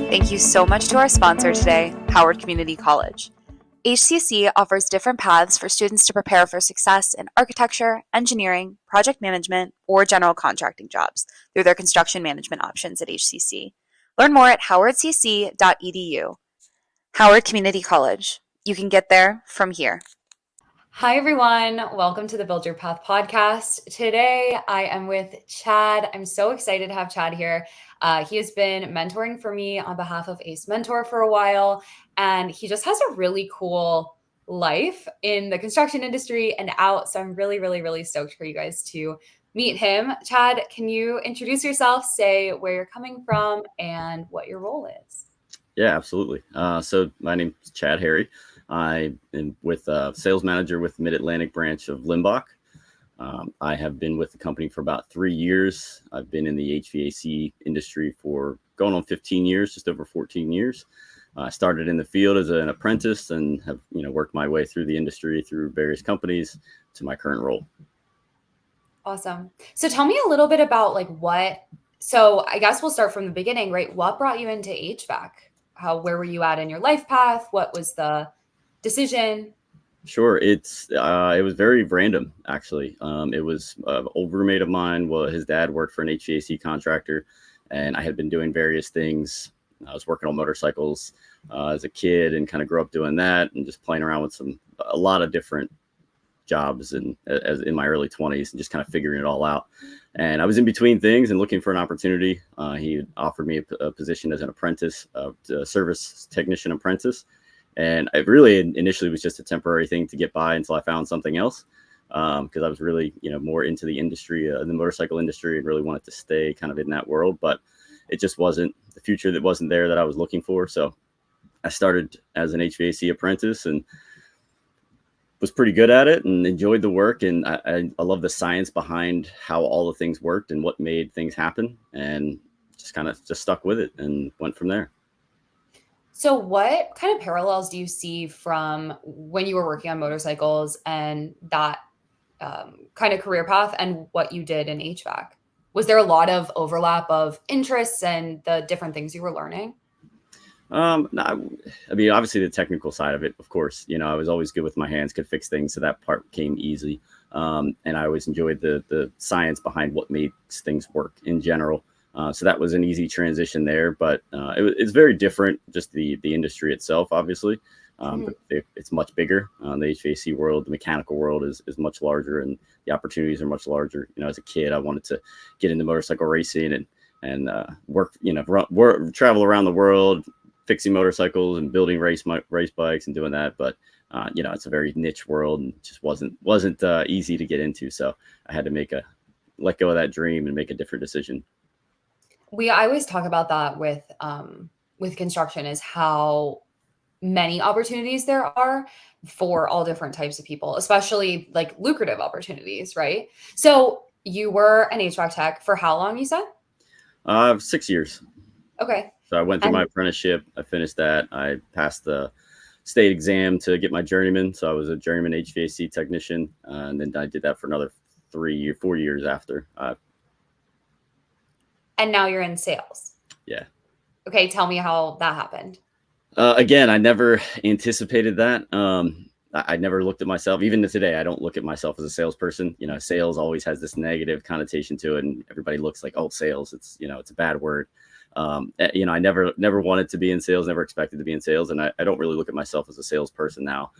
Thank you so much to our sponsor today, Howard Community College. HCC offers different paths for students to prepare for success in architecture, engineering, project management, or general contracting jobs through their construction management options at HCC. Learn more at howardcc.edu. Howard Community College. You can get there from here. Hi, everyone. Welcome to the Build Your Path podcast. Today, I am with Chad. I'm so excited to have Chad here. He has been mentoring for me on behalf of Ace Mentor for a while, and he just has a really cool life in the construction industry and out. So I'm really, really, really stoked for you guys to meet him. Chad, can you introduce yourself, say where you're coming from, and what your role is? Yeah, absolutely. So my name is Chad Harry. I am with sales manager with Mid-Atlantic branch of Limbach. I have been with the company for about 3 years. I've been in the HVAC industry for going on 15 years, just over 14 years. I started in the field as an apprentice and have worked my way through the industry through various companies to my current role. Awesome. So tell me a little bit about so I guess we'll start from the beginning, right? What brought you into HVAC? Where were you at in your life path? What was the decision? Sure. It was very random, actually. It was an old roommate of mine. Well, his dad worked for an HVAC contractor, and I had been doing various things. I was working on motorcycles as a kid and kind of grew up doing that and just playing around with a lot of different jobs in my early 20s and just kind of figuring it all out. And I was in between things and looking for an opportunity. He offered me a position as an apprentice, a service technician apprentice. And it really initially was just a temporary thing to get by until I found something else, because I was really, more into the industry, the motorcycle industry, and really wanted to stay kind of in that world. But it just wasn't the future that wasn't there that I was looking for. So I started as an HVAC apprentice and was pretty good at it and enjoyed the work. And I love the science behind how all the things worked and what made things happen, and just kind of stuck with it and went from there. So what kind of parallels do you see from when you were working on motorcycles and that kind of career path and what you did in HVAC? Was there a lot of overlap of interests and the different things you were learning? No, I mean, obviously the technical side of it, of course, I was always good with my hands, could fix things. So that part came easy. And I always enjoyed the science behind what makes things work in general. So that was an easy transition there, but it's very different, just the industry itself, obviously. But it's much bigger. The HVAC world, the mechanical world is much larger, and the opportunities are much larger. As a kid, I wanted to get into motorcycle racing and work, travel around the world, fixing motorcycles and building race bikes and doing that. But it's a very niche world and just wasn't easy to get into. So I had to let go of that dream and make a different decision. I always talk about that with construction, is how many opportunities there are for all different types of people, especially like lucrative opportunities, right? So you were an HVAC tech for how long, you said? 6 years. Okay. So I went through my apprenticeship. I finished that. I passed the state exam to get my journeyman. So I was a journeyman HVAC technician. And then I did that for another 4 years after. And now you're in sales. Yeah. Okay. Tell me how that happened. Again, I never anticipated that. I never looked at myself, even to today, I don't look at myself as a salesperson. Sales always has this negative connotation to it, and everybody looks like, oh, sales, it's a bad word. I never wanted to be in sales, never expected to be in sales. And I don't really look at myself as a salesperson now,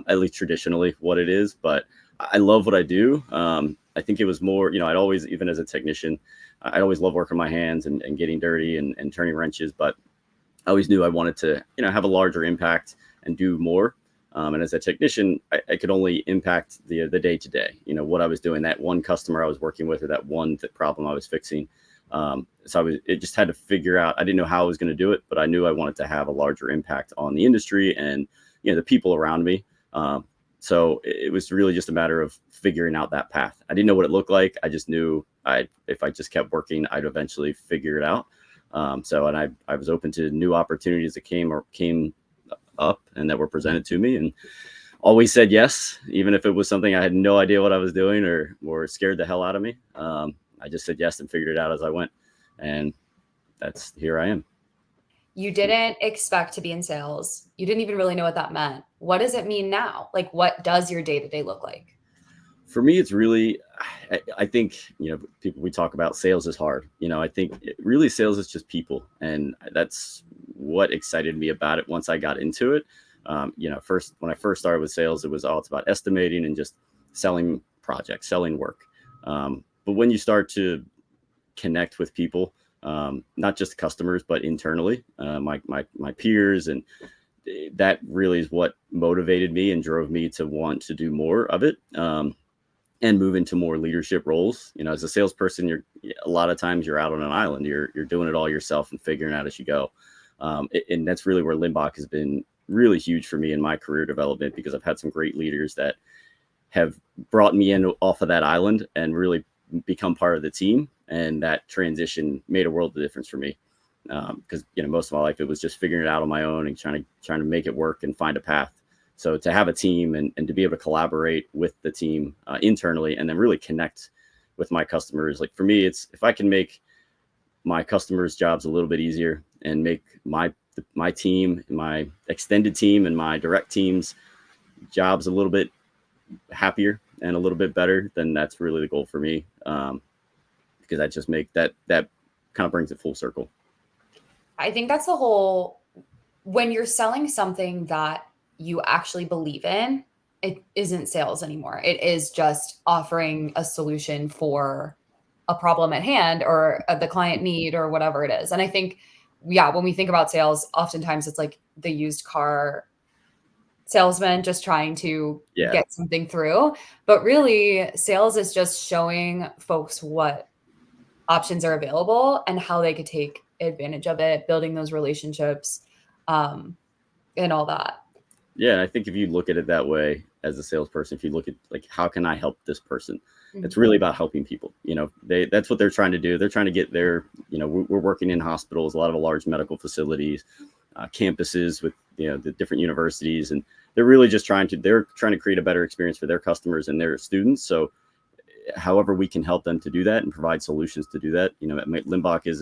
at least traditionally what it is, but I love what I do. I think it was more, I'd always, even as a technician, I always love working my hands and getting dirty and turning wrenches, but I always knew I wanted to, have a larger impact and do more. And as a technician, I could only impact the day to day, what I was doing, that one customer I was working with, or that one problem I was fixing. So it just had to figure out, I didn't know how I was going to do it, but I knew I wanted to have a larger impact on the industry and, the people around me. So it was really just a matter of figuring out that path. I didn't know what it looked like. I just knew if I just kept working, I'd eventually figure it out. And I was open to new opportunities that came up and that were presented to me, and always said yes, even if it was something I had no idea what I was doing or scared the hell out of me. I just said yes and figured it out as I went. And here I am. You didn't expect to be in sales. You didn't even really know what that meant. What does it mean now? Like, what does your day-to-day look like? For me, it's really, I think, people, we talk about sales is hard. I think really sales is just people. And that's what excited me about it once I got into it. When I first started with sales, it's about estimating and just selling projects, selling work. But when you start to connect with people, not just customers, but internally, my peers, and that really is what motivated me and drove me to want to do more of it. And move into more leadership roles. As a salesperson, a lot of times you're out on an island. You're doing it all yourself and figuring out as you go. And that's really where Limbach has been really huge for me in my career development, because I've had some great leaders that have brought me in off of that island and really become part of the team. And that transition made a world of difference for me. Because most of my life it was just figuring it out on my own and trying to make it work and find a path. So to have a team and to be able to collaborate with the team internally, and then really connect with my customers. Like for me, it's if I can make my customers' jobs a little bit easier and make my team, my extended team, and my direct teams' jobs a little bit happier and a little bit better, then that's really the goal for me. Because that just that kind of brings it full circle. I think that's the whole, when you're selling something that you actually believe in, it isn't sales anymore. It is just offering a solution for a problem at hand, or the client need, or whatever it is. And I think, when we think about sales, oftentimes it's like the used car salesman just trying to get something through. But really, sales is just showing folks what options are available and how they could take advantage of it, building those relationships, and all that. Yeah, and I think if you look at it that way as a salesperson, if you look at like, how can I help this person? Mm-hmm. It's really about helping people. That's what they're trying to do. They're trying to get their, we're working in hospitals, a lot of large medical facilities, campuses with, the different universities. And they're really just trying to create a better experience for their customers and their students. So however we can help them to do that and provide solutions to do that, Limbach is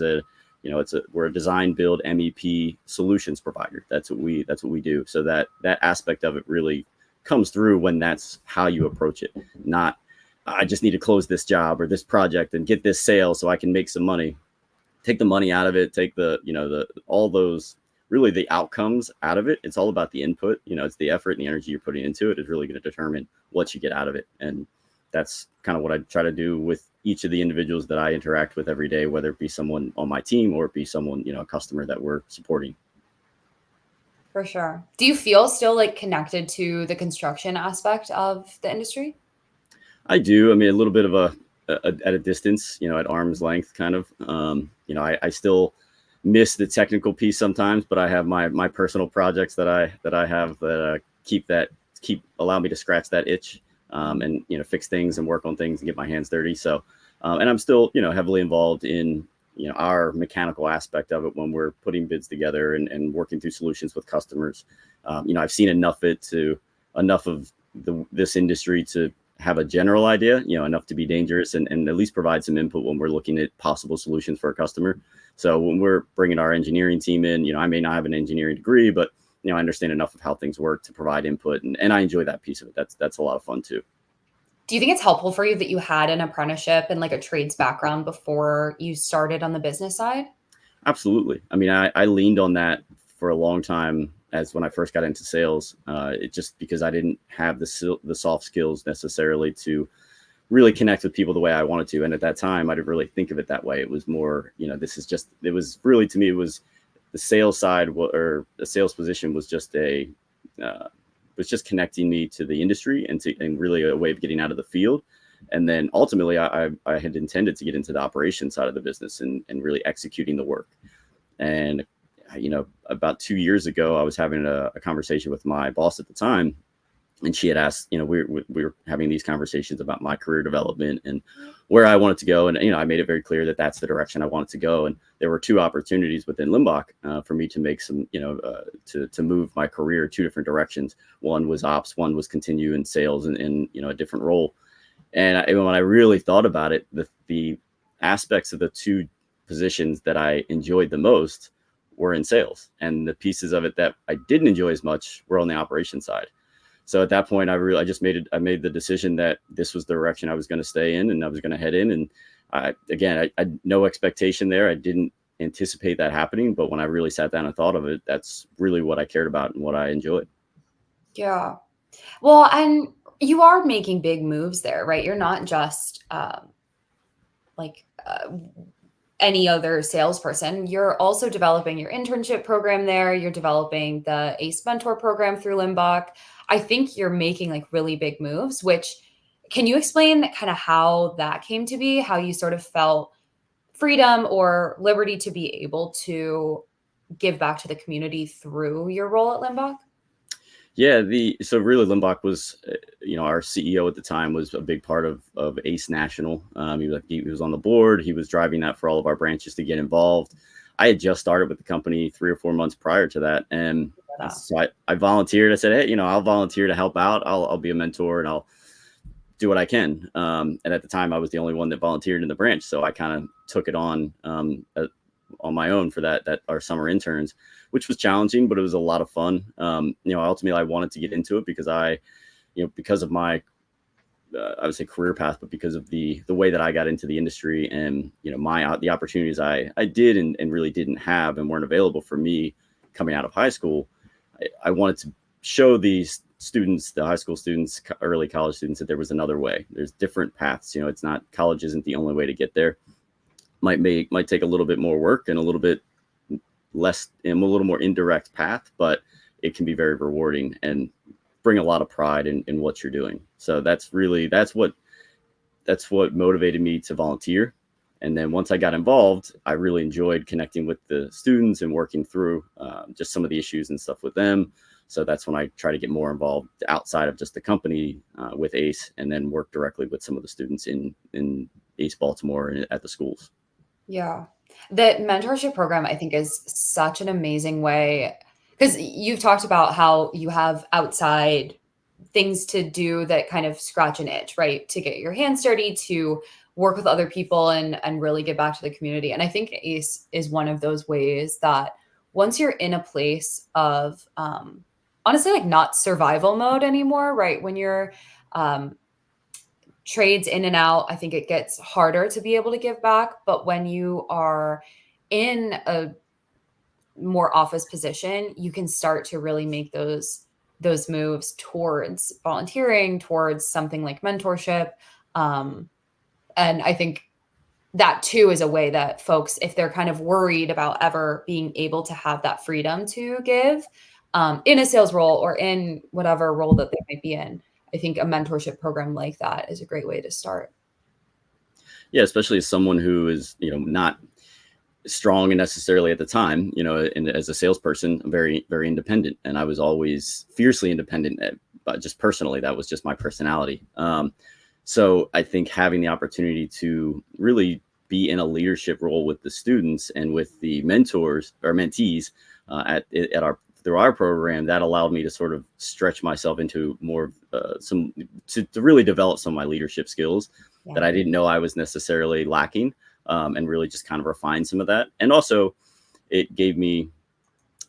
we're a design, build, MEP solutions provider. That's what we do. So that aspect of it really comes through when that's how you approach it. Not, I just need to close this job or this project and get this sale so I can make some money. Take the money out of it. Take all those, really the outcomes out of it. It's all about the input. It's the effort and the energy you're putting into it is really going to determine what you get out of it. And that's kind of what I try to do with each of the individuals that I interact with every day, whether it be someone on my team or it be someone, a customer that we're supporting. For sure. Do you feel still like connected to the construction aspect of the industry? I do. I mean, a little bit of at a distance, at arm's length kind of. I still miss the technical piece sometimes, but I have my personal projects that I have that keep allow me to scratch that itch. And fix things and work on things and get my hands dirty. So, and I'm still heavily involved in our mechanical aspect of it when we're putting bids together and working through solutions with customers. I've seen enough of this industry to have a general idea, enough to be dangerous and at least provide some input when we're looking at possible solutions for a customer. So when we're bringing our engineering team in, I may not have an engineering degree, but I understand enough of how things work to provide input, and I enjoy that piece of it. That's a lot of fun too. Do you think it's helpful for you that you had an apprenticeship and like a trades background before you started on the business side? Absolutely. I mean, I leaned on that for a long time as when I first got into sales. It just because I didn't have the soft skills necessarily to really connect with people the way I wanted to. And at that time, I didn't really think of it that way. It was more, it was really, to me, it was the sales side or the sales position was just connecting me to the industry and really a way of getting out of the field. And then ultimately I had intended to get into the operations side of the business and really executing the work. And, about 2 years ago, I was having a conversation with my boss at the time, and she had asked, we were having these conversations about my career development and where I wanted to go. And, I made it very clear that that's the direction I wanted to go. And there were two opportunities within Limbach for me to make some, to move my career 2 different directions. One was ops, one was continue in sales in a different role. And when I really thought about it, the aspects of the 2 positions that I enjoyed the most were in sales, and the pieces of it that I didn't enjoy as much were on the operations side. So at that point, I made the decision that this was the direction I was going to stay in, and I was going to head in. And I had no expectation there. I didn't anticipate that happening, but when I really sat down and thought of it, that's really what I cared about and what I enjoyed. Yeah. Well, and you are making big moves there, right? You're not just like any other salesperson. You're also developing your internship program there. You're developing the ACE mentor program through Limbach. I think you're making like really big moves, which can you explain kind of how that came to be, how you sort of felt freedom or liberty to be able to give back to the community through your role at Limbach? Yeah, so really Limbach was, our CEO at the time was a big part of ACE National. He was on the board. He was driving that for all of our branches to get involved. I had just started with the company 3 or 4 months prior to that, and so I volunteered. I said, hey, I'll volunteer to help out. I'll be a mentor and I'll do what I can. And at the time, I was the only one that volunteered in the branch, so I kind of took it on my own for that our summer interns, which was challenging, but it was a lot of fun. Ultimately I wanted to get into it because because of my, I would say career path, but because of the way that I got into the industry and, the opportunities I did and really didn't have and weren't available for me coming out of high school. I wanted to show these students, the high school students, early college students, that there was another way. There's different paths. It's not, college isn't the only way to get there. Might take a little bit more work and a little bit less and a little more indirect path, but it can be very rewarding and bring a lot of pride in what you're doing. So that's what motivated me to volunteer. And then once I got involved, I really enjoyed connecting with the students and working through just some of the issues and stuff with them. So that's when I try to get more involved outside of just the company with ACE, and then work directly with some of the students in ACE Baltimore and at the schools. Yeah. The mentorship program, I think, is such an amazing way, because you've talked about how you have outside things to do that kind of scratch an itch, right? To get your hands dirty, to work with other people and really give back to the community. And I think ACE is one of those ways that once you're in a place of honestly, like not survival mode anymore, right? When you're trades in and out, I think it gets harder to be able to give back. But when you are in a more office position, you can start to really make those moves towards volunteering, towards something like mentorship. And I think that too is a way that folks, if they're kind of worried about ever being able to have that freedom to give in a sales role or in whatever role that they might be in, I think a mentorship program like that is a great way to start. Yeah, especially as someone who is, not strong necessarily at the time, and as a salesperson, I'm very, very independent, and I was always fiercely independent, but just personally, that was just my personality. So I think having the opportunity to really be in a leadership role with the students and with the mentors or mentees through our program, that allowed me to sort of stretch myself into more to really develop some of my leadership skills that I didn't know I was necessarily lacking, and really just kind of refine some of that. And also it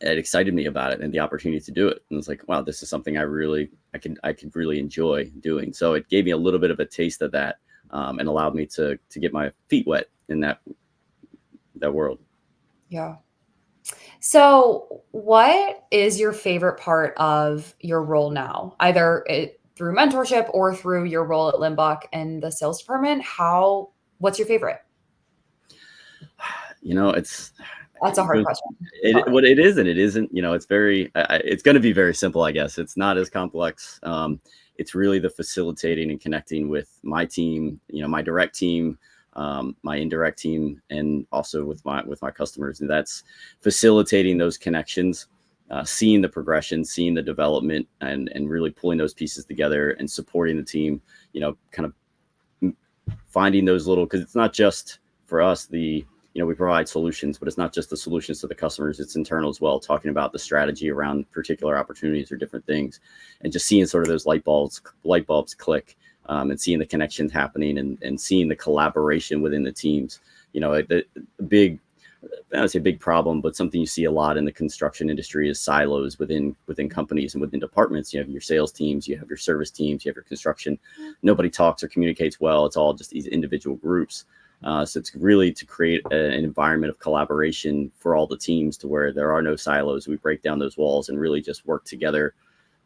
excited me about it and the opportunity to do it. And it's like, wow, this is something I could really enjoy doing. So it gave me a little bit of a taste of that, and allowed me to get my feet wet in that world. Yeah. So what is your favorite part of your role now, either through mentorship or through your role at Limbach and the sales department? What's your favorite? That's a hard question. What it is and it isn't, it's very, it's going to be very simple, I guess. It's not as complex. It's really the facilitating and connecting with my team, my direct team, my indirect team, and also with my customers. And that's facilitating those connections, seeing the progression, seeing the development, and really pulling those pieces together and supporting the team, kind of finding those because it's not just for us, we provide solutions, but it's not just the solutions to the customers, it's internal as well, talking about the strategy around particular opportunities or different things, and just seeing sort of those light bulbs click, and seeing the connections happening and seeing the collaboration within the teams. The big I would say big problem, but something you see a lot in the construction industry is silos within companies and within departments. You have your sales teams, you have your service teams, you have your construction. Nobody talks or communicates well. It's all just these individual groups. So it's really to create an environment of collaboration for all the teams to where there are no silos. We break down those walls and really just work together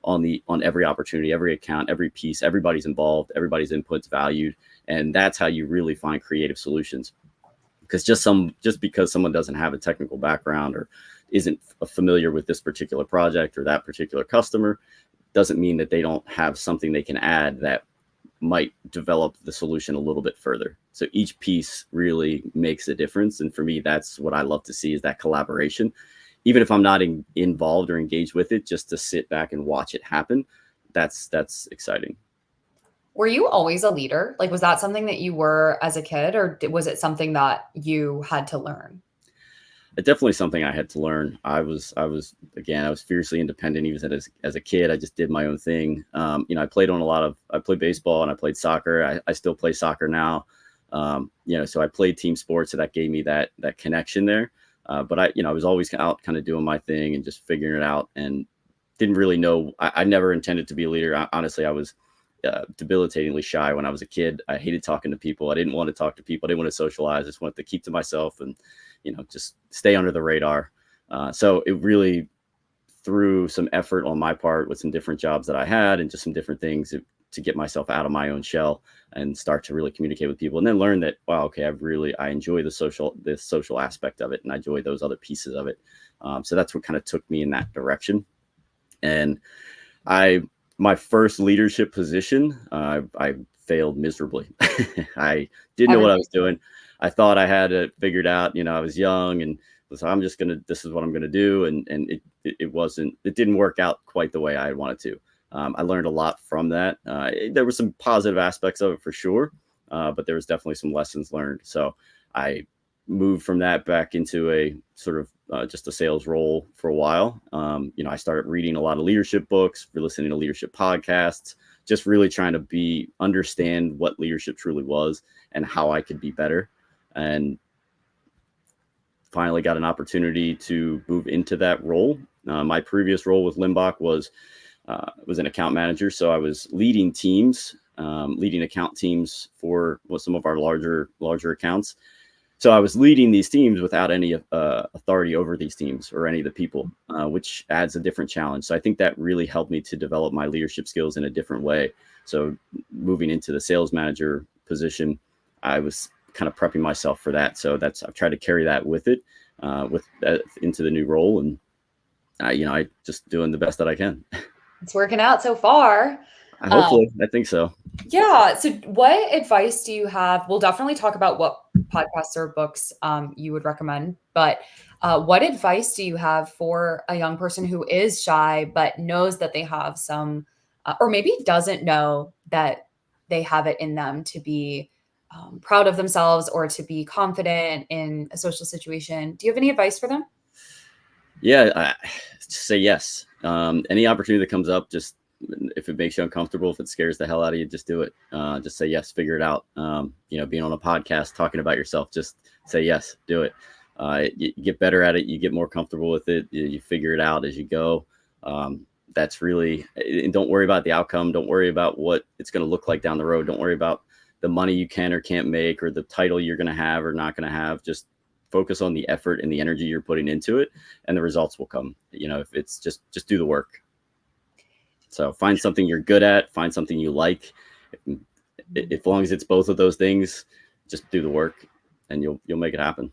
on every opportunity, every account, every piece. Everybody's involved, everybody's input's valued, and that's how you really find creative solutions. Because just because someone doesn't have a technical background or isn't familiar with this particular project or that particular customer doesn't mean that they don't have something they can add that might develop the solution a little bit further. So each piece really makes a difference. And for me, that's what I love to see, is that collaboration. Even if I'm not involved or engaged with it, just to sit back and watch it happen, that's exciting. Were you always a leader? Like, was that something that you were as a kid, or was it something that you had to learn? It's definitely something I had to learn. I was fiercely independent. Even as a kid, I just did my own thing. I played baseball and I played soccer. I still play soccer now. So I played team sports, so that gave me that connection there. But I was always out kind of doing my thing and just figuring it out, and didn't really know. I never intended to be a leader. Honestly, I was debilitatingly shy when I was a kid. I hated talking to people. I didn't want to talk to people. I didn't want to socialize. I just wanted to keep to myself and, just stay under the radar. So it really, through some effort on my part with some different jobs that I had and just some different things to get myself out of my own shell and start to really communicate with people, and then learn that, wow, okay, I enjoy the social aspect of it, and I enjoy those other pieces of it. So that's what kind of took me in that direction. And my first leadership position, I failed miserably. I didn't know what I was doing. I thought I had it figured out. I was young and was, this is what I'm going to do. And it didn't work out quite the way I wanted to. I learned a lot from that. There were some positive aspects of it for sure. But there was definitely some lessons learned. So I moved from that back into a sort of just a sales role for a while. I started reading a lot of leadership books, listening to leadership podcasts, just really trying to understand what leadership truly was and how I could be better. And finally got an opportunity to move into that role. My previous role with Limbach was an account manager. So I was leading teams, leading account teams for some of our larger accounts. So I was leading these teams without any authority over these teams or any of the people, which adds a different challenge. So I think that really helped me to develop my leadership skills in a different way. So moving into the sales manager position, I was kind of prepping myself for that. So I've tried to carry that with it, into the new role, and I just doing the best that I can. It's working out so far. Hopefully, I think so. Yeah. So what advice do you have? We'll definitely talk about what podcasts or books you would recommend, but what advice do you have for a young person who is shy, but knows that they have some, or maybe doesn't know that they have it in them to be proud of themselves or to be confident in a social situation? Do you have any advice for them? Yeah, just say yes. Any opportunity that comes up, just if it makes you uncomfortable, if it scares the hell out of you, just do it. Just say yes, figure it out. Being on a podcast, talking about yourself, just say yes, do it. You get better at it. You get more comfortable with it. You figure it out as you go. That's really, and don't worry about the outcome. Don't worry about what it's going to look like down the road. Don't worry about the money you can or can't make or the title you're going to have or not going to have. Just focus on the effort and the energy you're putting into it, and the results will come. If it's just do the work. So find something you're good at, find something you like. As long as it's both of those things, just do the work and you'll make it happen.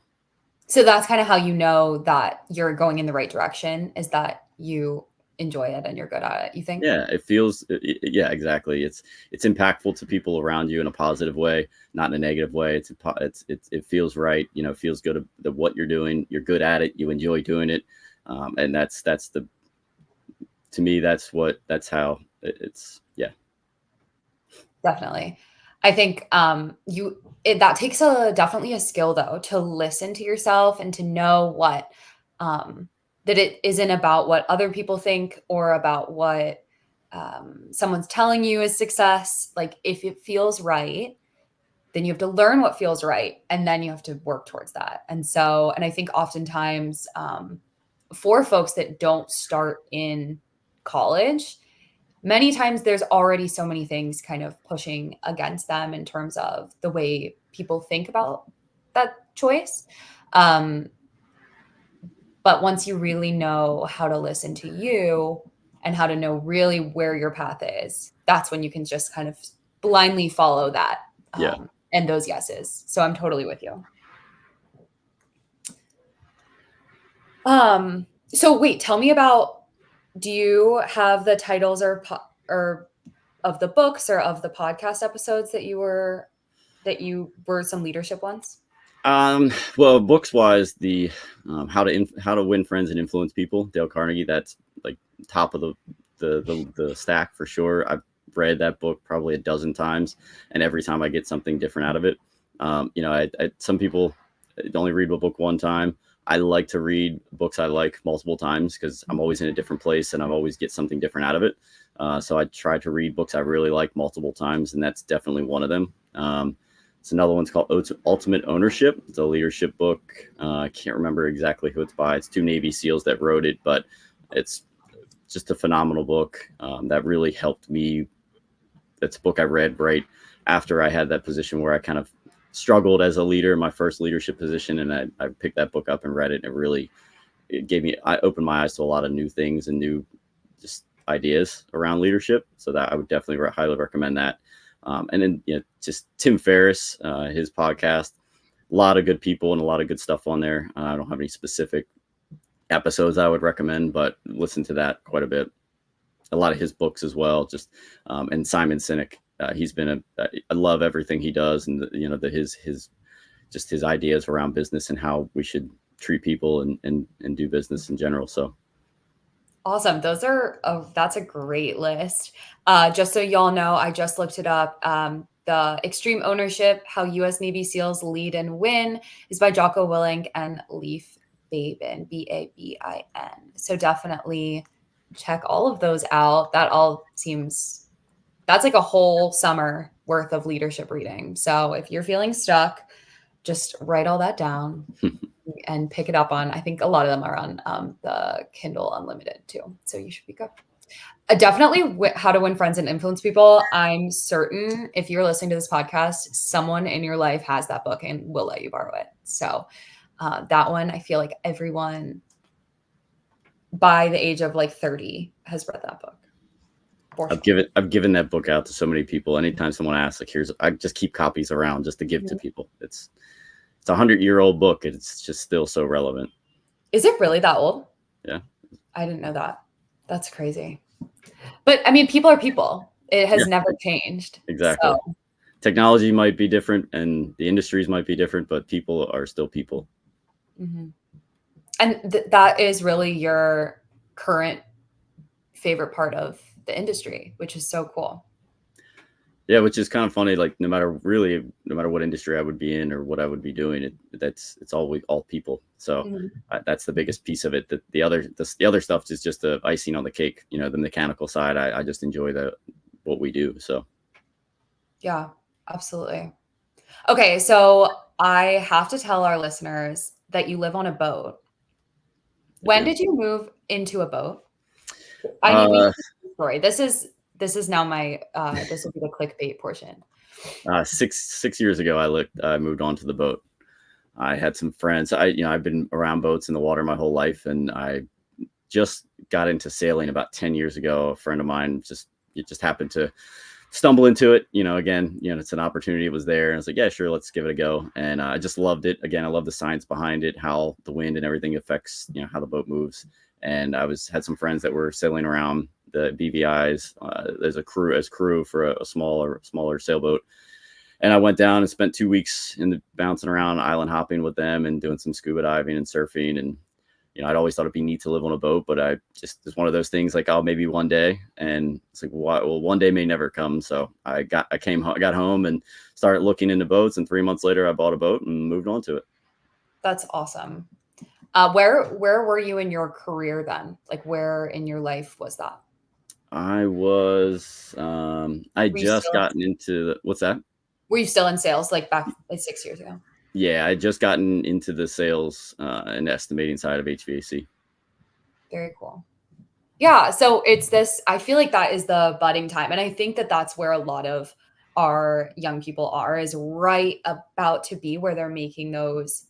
So that's kind of how you know that you're going in the right direction, is that you enjoy it and you're good at it, you think? Yeah, it feels, yeah, exactly. It's impactful to people around you in a positive way, not in a negative way. It feels right. It feels good at what you're doing. You're good at it. You enjoy doing it. And to me, that's how it's, yeah. Definitely. I think that takes definitely a skill though, to listen to yourself and to know what that it isn't about what other people think or about what someone's telling you is success. Like if it feels right, then you have to learn what feels right, and then you have to work towards that. And I think oftentimes for folks that don't start in college, many times there's already so many things kind of pushing against them in terms of the way people think about that choice. But once you really know how to listen to you and how to know really where your path is, that's when you can just kind of blindly follow that Yeah. and those yeses. So I'm totally with you. So wait, tell me about, do you have the titles or of the books or of the podcast episodes that you were some leadership ones? Well, books wise, the how to win friends and influence people, Dale Carnegie. That's like top of the stack for sure. I've read that book probably a dozen times, and every time I get something different out of it. Some people only read a book one time. I like to read books I like multiple times because I'm always in a different place and I always get something different out of it. So I try to read books I really like multiple times, and that's definitely one of them. It's another one's called Ultimate Ownership. It's a leadership book. I can't remember exactly who it's by. It's 2 Navy SEALs that wrote it, but it's just a phenomenal book that really helped me. It's a book I read right after I had that position where I kind of struggled as a leader, my first leadership position, and I picked that book up and read it, and I opened my eyes to a lot of new things and new just ideas around leadership. So that I would definitely highly recommend that. And then just Tim Ferriss, his podcast, a lot of good people and a lot of good stuff on there. I don't have any specific episodes I would recommend, but listen to that quite a bit. A lot of his books as well. Just and Simon Sinek, he's been I love everything he does, and his ideas around business and how we should treat people and do business in general. So. Awesome. That's a great list. Just so y'all know, I just looked it up. The Extreme Ownership, How U.S. Navy SEALs Lead and Win is by Jocko Willink and Leif Babin, Babin. So definitely check all of those out. That's like a whole summer worth of leadership reading. So if you're feeling stuck, just write all that down and pick it up on, I think a lot of them are on the Kindle Unlimited too. So you should be good. Definitely How to Win Friends and Influence People. I'm certain if you're listening to this podcast, someone in your life has that book and will let you borrow it. So that one, I feel like everyone by the age of like 30 has read that book. I've given that book out to so many people. Anytime someone asks, like, I just keep copies around just to give to people. It's a 100-year-old book. It's just still so relevant. Is it really that old? Yeah. I didn't know that. That's crazy. But I mean, people are people. It has never changed. Exactly. So. Technology might be different and the industries might be different, but people are still people. Mm-hmm. And that is really your current favorite part of the industry, which is so cool. Yeah, which is kind of funny. Like no matter what industry I would be in or what I would be doing, it's all people. So that's the biggest piece of it. The other stuff is just the icing on the cake. The mechanical side. I just enjoy what we do. So. Yeah, absolutely. Okay, so I have to tell our listeners that you live on a boat. When did you move into a boat? I need story. This is now my this will be the clickbait portion. 6 years ago, I moved onto the boat. I had some friends. I've been around boats in the water my whole life, and I just got into sailing about 10 years ago. A friend of mine just happened to stumble into it. Again, it's an opportunity. It was there, and I was like, yeah, sure, let's give it a go. And I just loved it. Again, I love the science behind it, how the wind and everything affects, how the boat moves. And I had some friends that were sailing around the BVIs. There's a crew for a smaller sailboat. And I went down and spent 2 weeks bouncing around, island hopping with them and doing some scuba diving and surfing. And, I'd always thought it'd be neat to live on a boat, but it's one of those things like, oh, maybe one day. And it's like, well, one day may never come. So I got home and started looking into boats. And 3 months later, I bought a boat and moved on to it. That's awesome. Where were you in your career then? Like where in your life was that? I was, I just gotten into what's that? Were you still in sales like back like 6 years ago? Yeah, I just gotten into the sales and estimating side of HVAC. Very cool. Yeah. So it's this, I feel like that is the budding time. And I think that that's where a lot of our young people are, is right about to be where they're making those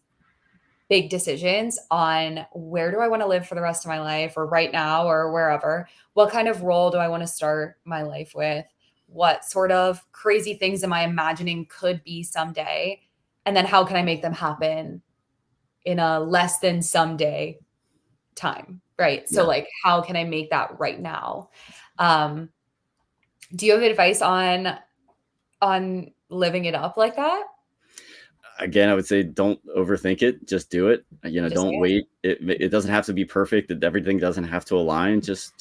big decisions on where do I want to live for the rest of my life, or right now, or wherever. What kind of role do I want to start my life with? What sort of crazy things am I imagining could be someday? And then how can I make them happen in a less than someday time, right? So Yeah. like, how can I make that right now? Do you have advice on living it up like that? Again, I would say don't overthink it. Just do it. Just Don't wait. It doesn't have to be perfect. Everything doesn't have to align. Just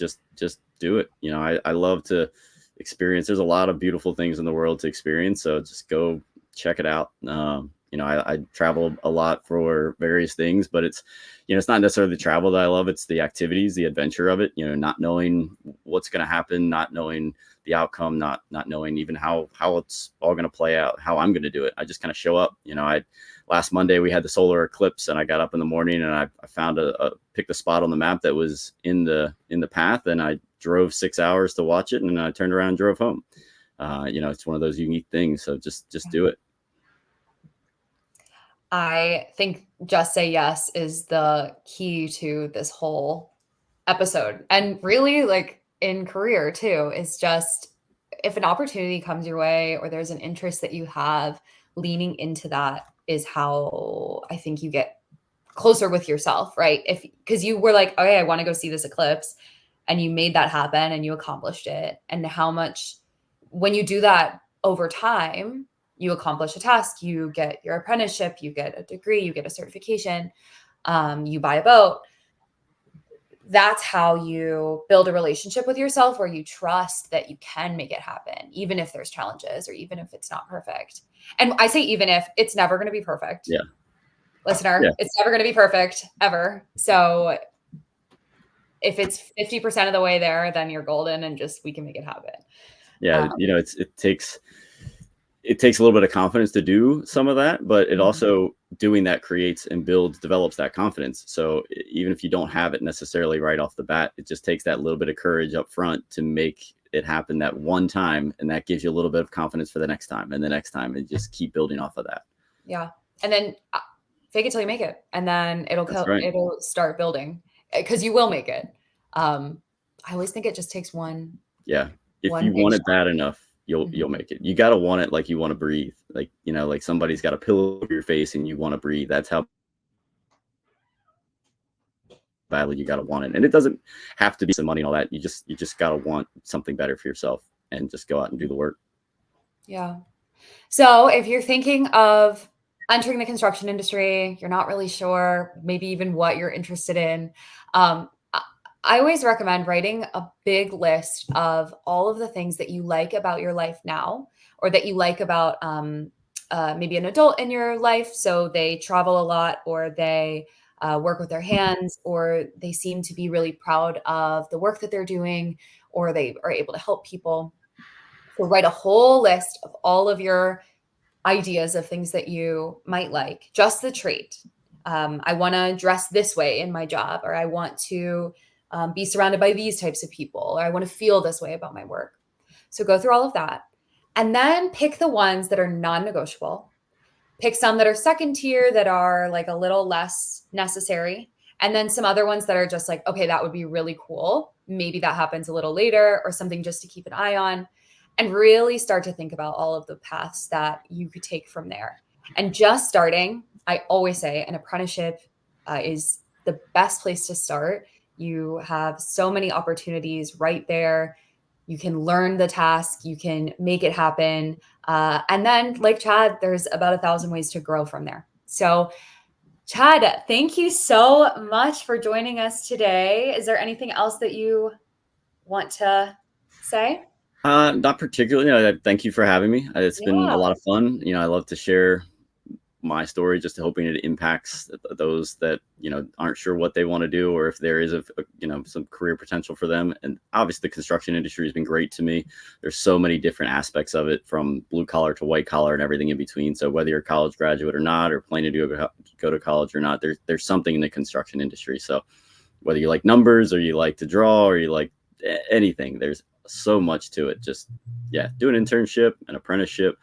do it. I love to experience. There's a lot of beautiful things in the world to experience. So just go check it out. I travel a lot for various things, but it's not necessarily the travel that I love. It's the activities, the adventure of it, not knowing what's going to happen, not knowing the outcome, not knowing even how it's all going to play out, how I'm going to do it. I just kind of show up. Last Monday we had the solar eclipse, and I got up in the morning and I found picked a spot on the map that was in the path, and I drove 6 hours to watch it, and then I turned around and drove home. It's one of those unique things. So just do it. I think just say yes is the key to this whole episode. And really, like in career too, is just if an opportunity comes your way or there's an interest that you have, leaning into that is how I think you get closer with yourself, right? Because you were like, okay, I want to go see this eclipse, and you made that happen and you accomplished it. And how much, when you do that over time, you accomplish a task, you get your apprenticeship, you get a degree, you get a certification, you buy a boat. That's how you build a relationship with yourself where you trust that you can make it happen, even if there's challenges or even if it's not perfect. And I say, even if it's never going to be perfect. Yeah. Listener, Yeah. It's never going to be perfect ever. So if it's 50% of the way there, then you're golden, and just, we can make it happen. Yeah. It takes a little bit of confidence to do some of that, but it also, doing that creates and develops that confidence. So even if you don't have it necessarily right off the bat, it just takes that little bit of courage up front to make it happen that one time. And that gives you a little bit of confidence for the next time and the next time, and just keep building off of that. Yeah. And then fake it till you make it. And then it'll start building, because you will make it. I always think it just takes one. Yeah. If you want it bad enough, you'll make it. You got to want it like you want to breathe. Like, like somebody's got a pillow over your face and you want to breathe. That's how badly you got to want it. And it doesn't have to be some money and all that. You just got to want something better for yourself, and just go out and do the work. Yeah. So if you're thinking of entering the construction industry, you're not really sure, maybe even what you're interested in, I always recommend writing a big list of all of the things that you like about your life now, or that you like about maybe an adult in your life. So they travel a lot, or they work with their hands, or they seem to be really proud of the work that they're doing, or they are able to help people. So write a whole list of all of your ideas of things that you might like, just the trait. I want to dress this way in my job, or I want to be surrounded by these types of people, or I want to feel this way about my work. So go through all of that, and then pick the ones that are non-negotiable. Pick some that are second tier, that are like a little less necessary, and then some other ones that are just like, okay, that would be really cool. Maybe that happens a little later, or something just to keep an eye on, and really start to think about all of the paths that you could take from there. And just starting, I always say an apprenticeship is the best place to start. You have so many opportunities right there. You can learn the task, you can make it happen. And then, like Chad, there's about 1,000 ways to grow from there. So Chad, thank you so much for joining us today. Is there anything else that you want to say? Not particularly. Thank you for having me. It's been a lot of fun. I love to share my story, just hoping it impacts those that, aren't sure what they want to do, or if there is some career potential for them. And obviously the construction industry has been great to me. There's so many different aspects of it, from blue collar to white collar and everything in between. So whether you're a college graduate or not, or planning to go to college or not, there's something in the construction industry. So whether you like numbers, or you like to draw, or you like anything, there's so much to it. Just, do an internship, an apprenticeship,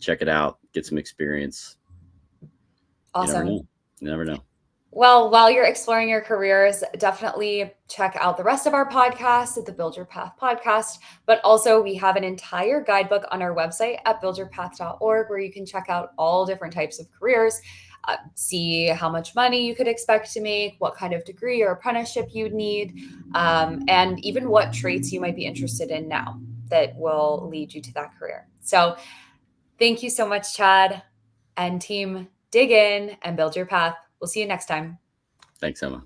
check it out, get some experience. Awesome. You never know. Well, while you're exploring your careers, definitely check out the rest of our podcasts at the Build Your Path podcast. But also, we have an entire guidebook on our website at buildyourpath.org, where you can check out all different types of careers, see how much money you could expect to make, what kind of degree or apprenticeship you'd need, and even what traits you might be interested in now that will lead you to that career. So thank you so much, Chad and team. Dig in and build your path. We'll see you next time. Thanks, Emma.